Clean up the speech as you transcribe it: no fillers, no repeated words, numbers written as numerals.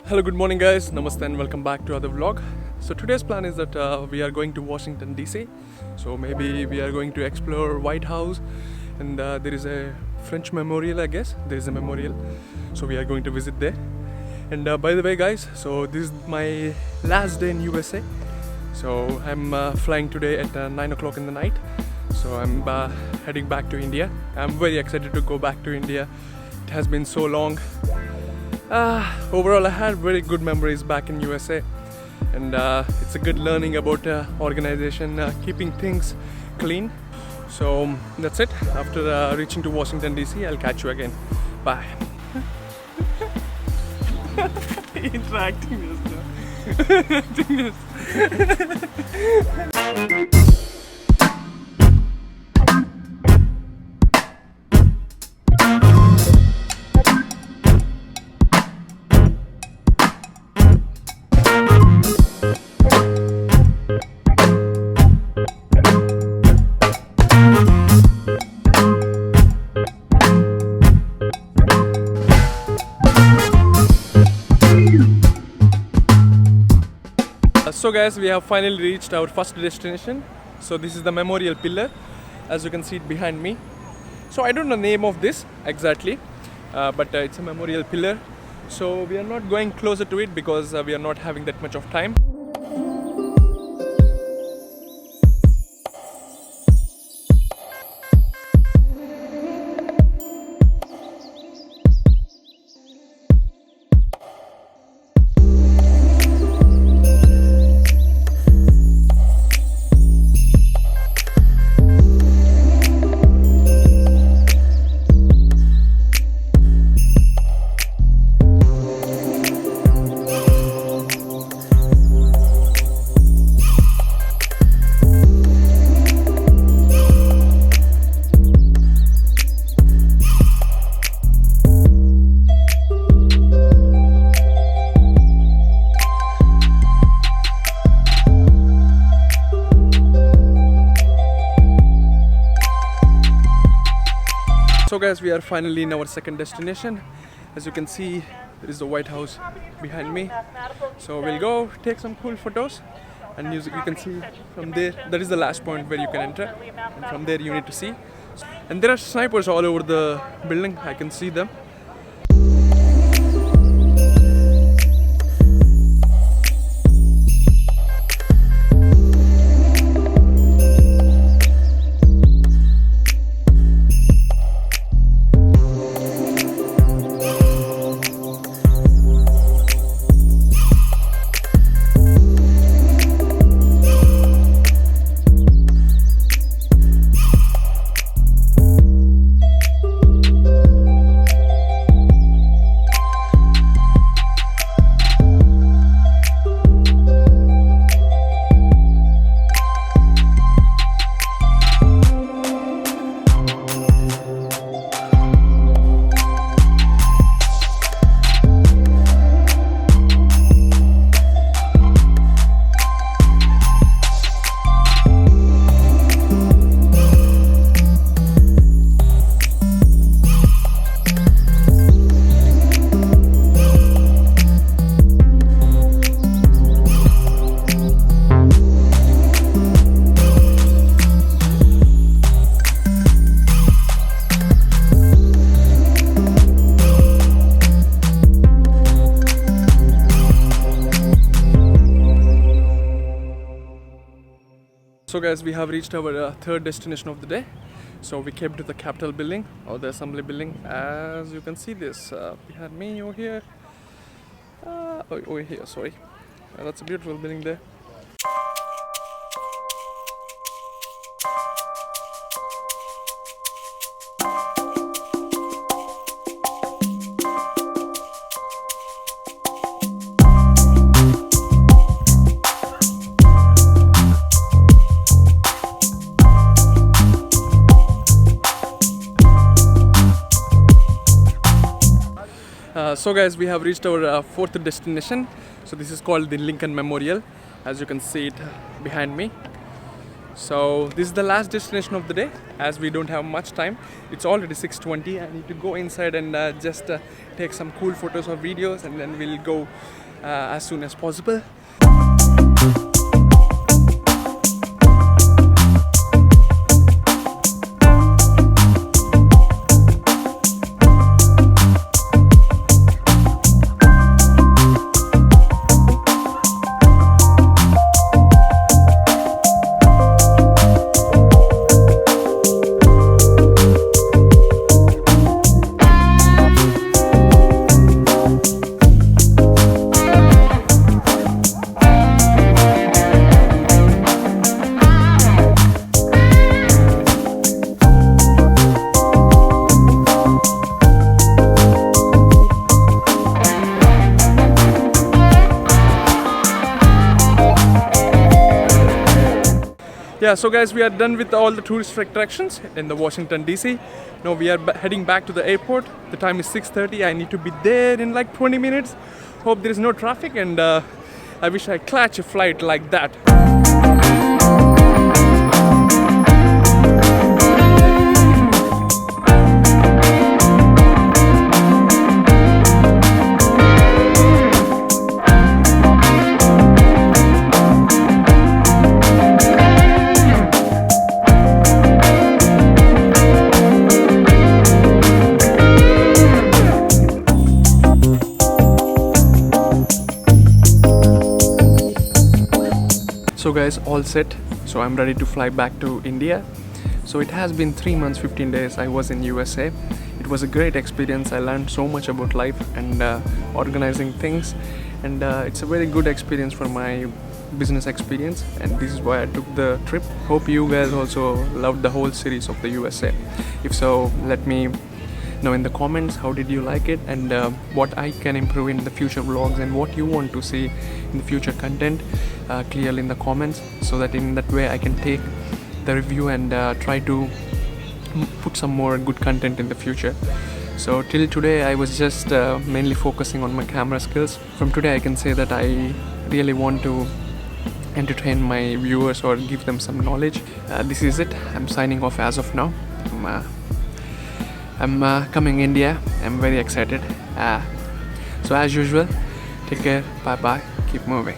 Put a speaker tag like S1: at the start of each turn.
S1: Hello, good morning, guys. Namaste and welcome back to another vlog. So today's plan is that we are going to Washington DC. So maybe we are going to explore White House, and there is a French memorial, I guess. There is a memorial, so we are going to visit there. And by the way, guys, so this is my last day in USA. So I'm flying today at 9 o'clock in the night. So I'm heading back to India. I'm very excited to go back to India. It has been so long. Overall, I had very good memories back in USA, and it's a good learning about organization, keeping things clean. So that's it. After reaching to Washington DC, I'll catch you again. Bye. Interacting this. So guys, we have finally reached our first destination. So this is the memorial pillar, as you can see it behind me. So I don't know the name of this exactly, but it's a memorial pillar. So we are not going closer to it because we are not having that much of time. So guys, we are finally in our second destination. As you can see, there is the White House behind me. So we'll go take some cool photos, and you can see from there, that is the last point where you can enter, and from there you need to see. And there are snipers all over the building, I can see them. So guys, we have reached our third destination of the day. So we came to the Capitol building, or the Assembly building. As you can see this behind me over here. Over here, sorry. That's a beautiful building there. So guys, we have reached our fourth destination. So this is called the Lincoln Memorial, as you can see it behind me. So this is the last destination of the day, as we don't have much time. It's already 6:20. I need to go inside and just take some cool photos or videos, and then we'll go as soon as possible. Yeah, so guys, we are done with all the tourist attractions in the Washington DC. Now we are heading back to the airport. The time is 6:30. I need to be there in like 20 minutes. Hope there is no traffic, and I wish I catch a flight like that. So guys, all set. So I'm ready to fly back to India. So it has been 3 months, 15 days I was in USA. It was a great experience. I learned so much about life and organizing things, and it's a very good experience for my business experience, and this is why I took the trip. Hope you guys also loved the whole series of the USA. If so, let me know in the comments how did you like it, and what I can improve in the future vlogs, and what you want to see in the future content clearly in the comments, so that in that way I can take the review and try to put some more good content in the future. So till today I was just mainly focusing on my camera skills. From today I can say that I really want to entertain my viewers or give them some knowledge. This is it. I'm signing off as of now. I'm coming India. I'm very excited. So as usual, take care. Bye bye. Keep moving.